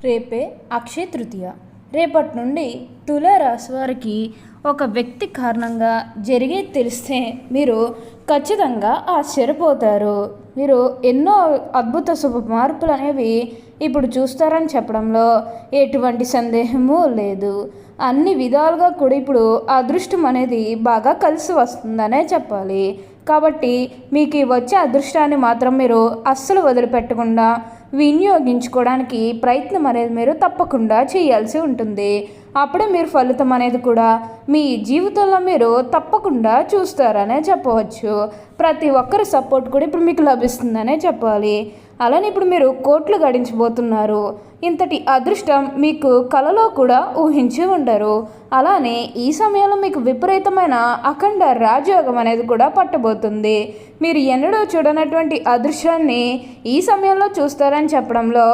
రేపే అక్షయ తృతీయ. రేపటి నుండి తులారాశి వారికి ఒక వ్యక్తి కారణంగా జరిగేది తెలిస్తే మీరు ఖచ్చితంగా ఆశ్చర్యపోతారు. మీరు ఎన్నో అద్భుత శుభ మార్పులు అనేవి ఇప్పుడు చూస్తారని చెప్పడంలో ఎటువంటి సందేహము లేదు. అన్ని విధాలుగా కూడా ఇప్పుడు అదృష్టం అనేది బాగా కలిసి వస్తుందనే చెప్పాలి. కాబట్టి మీకు వచ్చే అదృష్టాన్ని మాత్రం మీరు అస్సలు వదిలిపెట్టకుండా వినియోగించుకోవడానికి ప్రయత్నం అనేది మీరు తప్పకుండా చేయాల్సి ఉంటుంది. అప్పుడే మీరు ఫలితం అనేది కూడా మీ జీవితంలో మీరు తప్పకుండా చూస్తారనే చెప్పవచ్చు. ప్రతి ఒక్కరి సపోర్ట్ కూడా ఇప్పుడు మీకు లభిస్తుందనే చెప్పాలి. అలానే ఇప్పుడు మీరు కోట్లు గడించబోతున్నారు. ఇంతటి అదృష్టం మీకు కలలో కూడా ఊహించి ఉండరు. అలానే ఈ సమయంలో మీకు విపరీతమైన అఖండ రాజయోగం అనేది కూడా పట్టబోతుంది. మీరు ఎన్నడూ చూడనటువంటి అదృశ్యాన్ని ఈ సమయంలో చూస్తారని చెప్పడంలో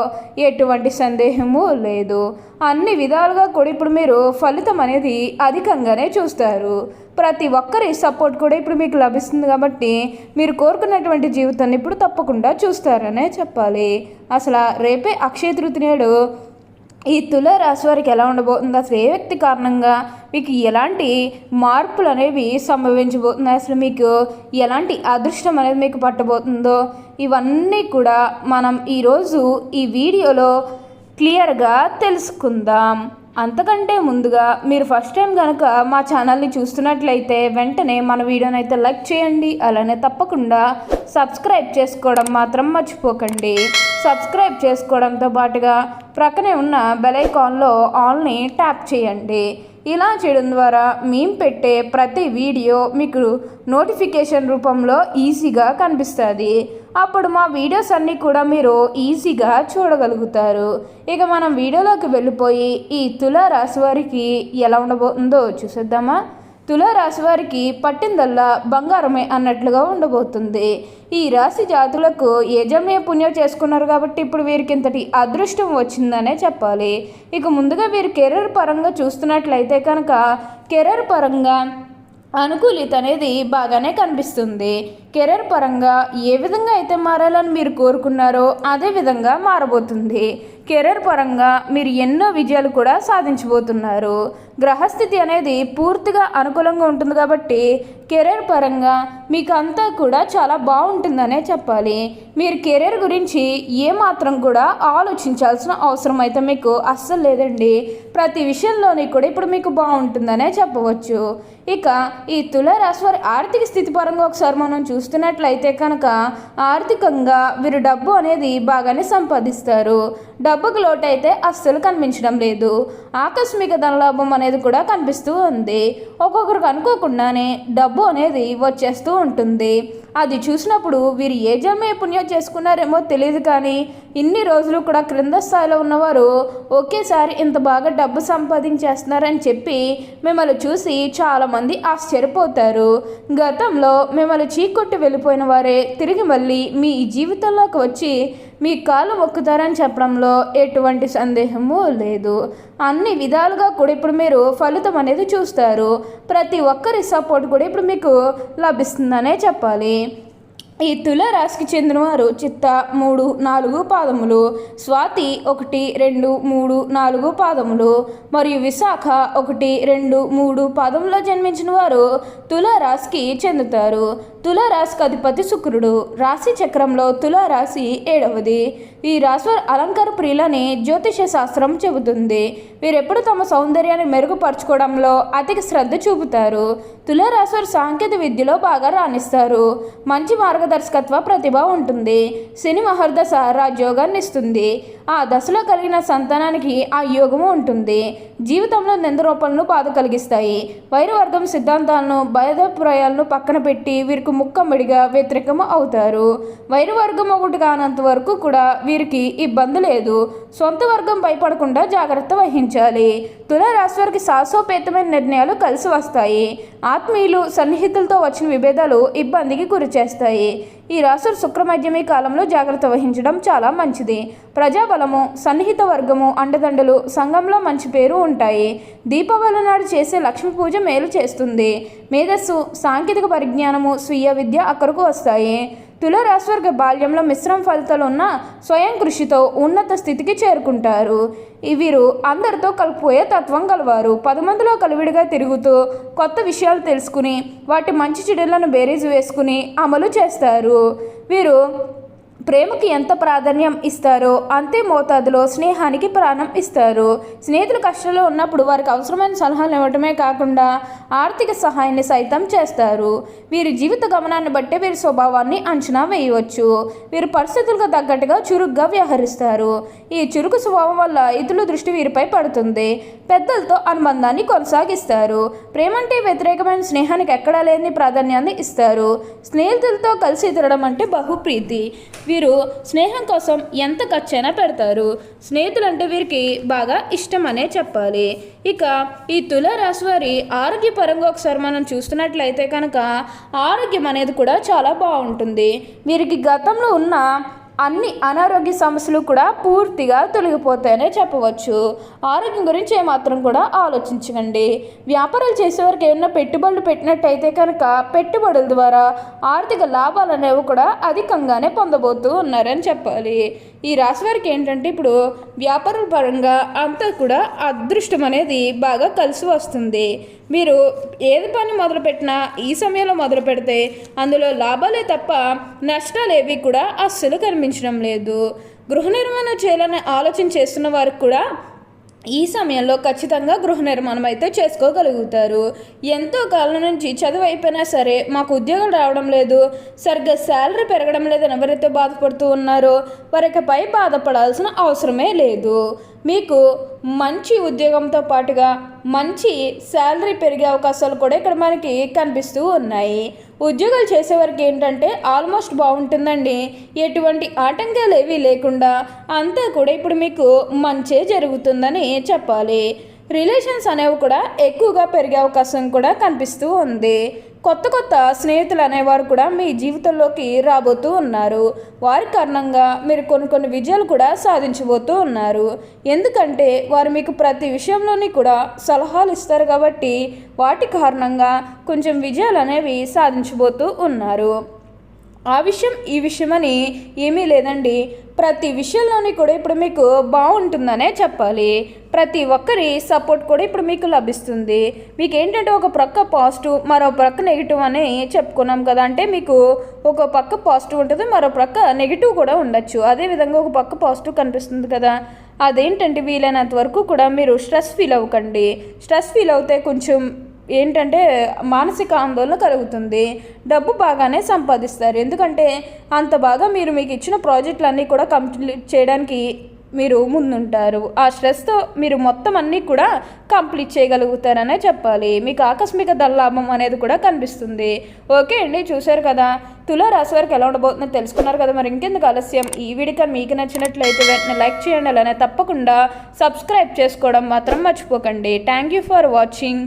ఎటువంటి సందేహము లేదు. అన్ని విధాలుగా కూడా ఇప్పుడు మీరు ఫలితం అనేది అధికంగానే చూస్తారు. ప్రతి ఒక్కరి సపోర్ట్ కూడా ఇప్పుడు మీకు లభిస్తుంది. కాబట్టి మీరు కోరుకున్నటువంటి జీవితాన్ని ఇప్పుడు తప్పకుండా చూస్తారనే చెప్పాలి. అసలు రేపే అక్షయ తృతీయ నాడు ఈ తులారాశి వారికి ఎలా ఉండబోతుంది, అసలు ఏ వ్యక్తి కారణంగా మీకు ఎలాంటి మార్పులు అనేవి సంభవించబోతుంది, అసలు మీకు ఎలాంటి అదృష్టం అనేది మీకు పట్టబోతుందో ఇవన్నీ కూడా మనం ఈరోజు ఈ వీడియోలో క్లియర్గా తెలుసుకుందాం. అంతకంటే ముందుగా మీరు ఫస్ట్ టైం కనుక మా ఛానల్ని చూస్తున్నట్లయితే వెంటనే మన వీడియోని అయితే లైక్ చేయండి. అలానే తప్పకుండా సబ్స్క్రైబ్ చేసుకోవడం మాత్రం మర్చిపోకండి. సబ్స్క్రైబ్ చేసుకోవడంతో పాటుగా ప్రక్కనే ఉన్న బెల్ ఐకాన్లో ఆల్ని ట్యాప్ చేయండి. ఇలా చేయడం ద్వారా మేము పెట్టే ప్రతి వీడియో మీకు నోటిఫికేషన్ రూపంలో ఈజీగా కనిపిస్తుంది. అప్పుడు మా వీడియోస్ అన్నీ కూడా మీరు ఈజీగా చూడగలుగుతారు. ఇక మనం వీడియోలోకి వెళ్ళిపోయి ఈ తులారాశి వారికి ఎలా ఉండబోతుందో చూసేద్దామా. తులారాశి వారికి పట్టిందల్లా బంగారమే అన్నట్లుగా ఉండబోతుంది. ఈ రాశి జాతులకు యజమే పుణ్యం చేసుకున్నారు కాబట్టి ఇప్పుడు వీరికి ఇంతటి అదృష్టం వచ్చిందనే చెప్పాలి. ఇక ముందుగా వీరు కెరీర్ పరంగా చూస్తున్నట్లయితే కనుక కెరీర్ పరంగా అనుకూలిత అనేది బాగానే కనిపిస్తుంది. కెరీర్ పరంగా ఏ విధంగా అయితే మారాలని మీరు కోరుకున్నారో అదే విధంగా మారబోతుంది. కెరీర్ పరంగా మీరు ఎన్నో విజయాలు కూడా సాధించబోతున్నారు. గ్రహస్థితి అనేది పూర్తిగా అనుకూలంగా ఉంటుంది కాబట్టి కెరీర్ పరంగా మీకు అంతా కూడా చాలా బాగుంటుందనే చెప్పాలి. మీరు కెరీర్ గురించి ఏమాత్రం కూడా ఆలోచించాల్సిన అవసరం అయితే మీకు అస్సలు లేదండి. ప్రతి విషయంలోని కూడా ఇప్పుడు మీకు బాగుంటుందనే చెప్పవచ్చు. ఇక ఈ తులారాశి వారి ఆర్థిక స్థితి పరంగా ఒకసారి మనం చూస్తున్నట్లయితే కనుక ఆర్థికంగా వీరు డబ్బు అనేది బాగానే సంపాదిస్తారు. డబ్బుకు లోటు అయితే అస్సలు కనిపించడం లేదు. ఆకస్మిక ధనలాభం అనేది కూడా కనిపిస్తూ ఉంది. ఒక్కొక్కరికి అనుకోకుండానే డబ్బు అనేది వచ్చేస్తూ ఉంటుంది. అది చూసినప్పుడు వీరు ఏ జమే పుణ్యం చేసుకున్నారేమో తెలియదు, కానీ ఇన్ని రోజులు కూడా క్రింద స్థాయిలో ఉన్నవారు ఒకేసారి ఇంత బాగా డబ్బు సంపాదించేస్తున్నారని చెప్పి మిమ్మల్ని చూసి చాలామంది ఆశ్చర్యపోతారు. గతంలో మిమ్మల్ని చీకొట్టి వెళ్ళిపోయిన వారే తిరిగి మళ్ళీ మీ జీవితంలోకి వచ్చి మీ కాలు మొక్కుతారని చెప్పడంలో ఎటువంటి సందేహము లేదు. అన్ని విధాలుగా కూడా ఇప్పుడు మీరు ఫలితం అనేది చూస్తారు. ప్రతి ఒక్కరి సపోర్ట్ కూడా ఇప్పుడు మీకు లభిస్తుందనే చెప్పాలి. ఈ తులారాశికి చెందినవారు చిత్త 3, 4 పాదములు, స్వాతి 1, 2, 3, 4 పాదములు మరియు విశాఖ 1, 2, 3 పాదములో జన్మించిన వారు తులారాశికి చెందుతారు. తులారాశికి అధిపతి శుక్రుడు. రాశి చక్రంలో తులారాశి 7వది. ఈ రాశి వారు అలంకార ప్రియులని జ్యోతిష శాస్త్రం చెబుతుంది. వీరెప్పుడు తమ సౌందర్యాన్ని మెరుగుపరచుకోవడంలో అధిక శ్రద్ధ చూపుతారు. తులారాశి వారు సాంకేతిక విద్యలో బాగా రాణిస్తారు. మంచి మార్గదర్శకత్వ ప్రతిభ ఉంటుంది. శని మహర్దశ రాజయోగాన్ని ఇస్తుంది. ఆ దశలో కలిగిన సంతానానికి ఆ యోగము ఉంటుంది. జీవితంలో నిందరూపాలను బాధ కలిగిస్తాయి. వైరవర్గం సిద్ధాంతాలను భయదప్రాయాలను పక్కన పెట్టి వీరికి ముక్కమ్మడిగా వ్యతిరేకము అవుతారు. వైరవర్గం ఒకటి కానంత వరకు కూడా వీరికి ఇబ్బంది లేదు. సొంత వర్గం భయపడకుండా జాగ్రత్త వహించాలి. తులారాశి వారికి సాహసోపేతమైన నిర్ణయాలు కలిసి వస్తాయి. ఆత్మీయులు సన్నిహితులతో వచ్చిన విభేదాలు ఇబ్బందికి గురి చేస్తాయి. ఈ రాశులు శుక్రమధ్యమి కాలంలో జాగ్రత్త వహించడం చాలా మంచిది. ప్రజాబలము, సన్నిహిత వర్గము, అండదండలు, సంఘంలో మంచి పేరు ఉంటాయి. దీపావళి నాడు చేసే లక్ష్మీ పూజ మేలు చేస్తుంది. మేధస్సు, సాంకేతిక పరిజ్ఞానము, స్వీయ విద్య అక్కడకు వస్తాయి. తులారాశి వారికి బాల్యంలో మిశ్రమ ఫలితాలు ఉన్న స్వయం కృషితో ఉన్నత స్థితికి చేరుకుంటారు. వీరు అందరితో కలిపిపోయే తత్వం గలవారు. 10 మందిలో కలివిడిగా తిరుగుతూ కొత్త విషయాలు తెలుసుకుని వాటి మంచి చెడులను బేరీజు వేసుకుని అమలు చేస్తారు. వీరు ప్రేమకి ఎంత ప్రాధాన్యం ఇస్తారో అంతే మోతాదులో స్నేహానికి ప్రాణం ఇస్తారు. స్నేహితులు కష్టాల్లో ఉన్నప్పుడు వారికి అవసరమైన సలహాలు ఇవ్వటమే కాకుండా ఆర్థిక సహాయాన్ని సైతం చేస్తారు. వీరి జీవిత గమనాన్ని బట్టే వీరి స్వభావాన్ని అంచనా వేయవచ్చు. వీరు పరిస్థితులకు తగ్గట్టుగా చురుగ్గా వ్యవహరిస్తారు. ఈ చురుకు స్వభావం వల్ల ఇతరుల దృష్టి వీరిపై పడుతుంది. పెద్దలతో అనుబంధాన్ని కొనసాగిస్తారు. ప్రేమ అంటే వ్యతిరేకమైన స్నేహానికి ఎక్కడా లేని ప్రాధాన్యాన్ని ఇస్తారు. స్నేహితులతో కలిసి తిరగడం అంటే బహుప్రీతి. వీరు స్నేహం కోసం ఎంత ఖర్చైనా పెడతారు. స్నేహితులు అంటే వీరికి బాగా ఇష్టం అనే చెప్పాలి. ఇక ఈ తులారాశి వారి ఆరోగ్యపరంగా ఒకసారి మనం చూస్తున్నట్లయితే కనుక ఆరోగ్యం అనేది కూడా చాలా బాగుంటుంది. వీరికి గతంలో ఉన్న అన్ని అనారోగ్య సమస్యలు కూడా పూర్తిగా తొలగిపోతాయనే చెప్పవచ్చు. ఆరోగ్యం గురించి ఏమాత్రం కూడా ఆలోచించకండి. వ్యాపారాలు చేసేవారికి ఏమైనా పెట్టుబడులు పెట్టినట్టయితే కనుక పెట్టుబడుల ద్వారా ఆర్థిక లాభాలు అనేవి కూడా అధికంగానే పొందబోతూ ఉన్నారని చెప్పాలి. ఈ రాశి వారికి ఏంటంటే ఇప్పుడు వ్యాపారాల పరంగా అంతా కూడా అదృష్టం అనేది బాగా కలిసి వస్తుంది. మీరు ఏది పని మొదలుపెట్టినా ఈ సమయంలో మొదలు పెడితే అందులో లాభాలే తప్ప నష్టాలు ఏవి కూడా అస్సలు కనిపించడం లేదు. గృహ నిర్మాణం చేయాలనే ఆలోచన చేస్తున్న వారికి కూడా ఈ సమయంలో ఖచ్చితంగా గృహ నిర్మాణం అయితే చేసుకోగలుగుతారు. ఎంతో కాలం నుంచి చదువు అయిపోయినా సరే మాకు ఉద్యోగం రావడం లేదు, సరిగ్గా శాలరీ పెరగడం లేదని ఎవరైతే బాధపడుతూ ఉన్నారో వారిపై బాధపడాల్సిన అవసరమే లేదు. మీకు మంచి ఉద్యోగంతో పాటుగా మంచి శాలరీ పెరిగే అవకాశాలు కూడా ఇక్కడ మనకి కనిపిస్తూ ఉన్నాయి. ఉద్యోగాలు చేసేవారికి ఏంటంటే ఆల్మోస్ట్ బాగుంటుందండి. ఎటువంటి ఆటంకాలు ఏవీ లేకుండా అంతా కూడా ఇప్పుడు మీకు మంచే జరుగుతుందని చెప్పాలి. రిలేషన్స్ అనేవి కూడా ఎక్కువగా పెరిగే అవకాశం కూడా కనిపిస్తూ ఉంది. కొత్త కొత్త స్నేహితులు అనేవారు కూడా మీ జీవితంలోకి రాబోతూ ఉన్నారు. వారి కారణంగా మీరు కొన్ని విజయాలు కూడా సాధించబోతూ ఉన్నారు. ఎందుకంటే వారు మీకు ప్రతి విషయంలోని కూడా సలహాలు ఇస్తారు కాబట్టి వాటి కారణంగా కొంచెం విజయాలు అనేవి సాధించబోతూ ఉన్నారు. ఆ విషయం ఈ విషయం అని ఏమీ లేదండి. ప్రతి విషయంలోని కూడా ఇప్పుడు మీకు బాగుంటుందనే చెప్పాలి. ప్రతి ఒక్కరి సపోర్ట్ కూడా ఇప్పుడు మీకు లభిస్తుంది. మీకు ఏంటంటే ఒక ప్రక్క పాజిటివ్ మరో ప్రక్క నెగిటివ్ అని చెప్పుకున్నాం కదా. అంటే మీకు ఒక పక్క పాజిటివ్ ఉంటుంది, మరో ప్రక్క నెగిటివ్ కూడా ఉండొచ్చు. అదేవిధంగా ఒక పక్క పాజిటివ్ కనిపిస్తుంది కదా, అదేంటంటే వీలైనంత వరకు కూడా మీరు స్ట్రెస్ ఫీల్ అవ్వకండి. స్ట్రెస్ ఫీల్ అవుతే కొంచెం ఏంటంటే మానసిక ఆందోళన కలుగుతుంది. డబ్బు బాగానే సంపాదిస్తారు. ఎందుకంటే అంత బాగా మీకు ఇచ్చిన ప్రాజెక్టులన్నీ కూడా కంప్లీట్ చేయడానికి మీరు ముందుంటారు. ఆ స్ట్రెస్తో మీరు మొత్తం అన్నీ కూడా కంప్లీట్ చేయగలుగుతారనే చెప్పాలి. మీకు ఆకస్మిక ధనలాభం అనేది కూడా కనిపిస్తుంది. ఓకే అండి, చూశారు కదా తులారాశి వారికి ఎలా ఉండబోతుందో తెలుసుకున్నారు కదా. మరి ఇంకెందుకు ఆలస్యం, ఈ వీడియో మీకు నచ్చినట్లయితే వెంటనే లైక్ చేయండి. అలానే తప్పకుండా సబ్స్క్రైబ్ చేసుకోవడం మాత్రం మర్చిపోకండి. Thank you for watching.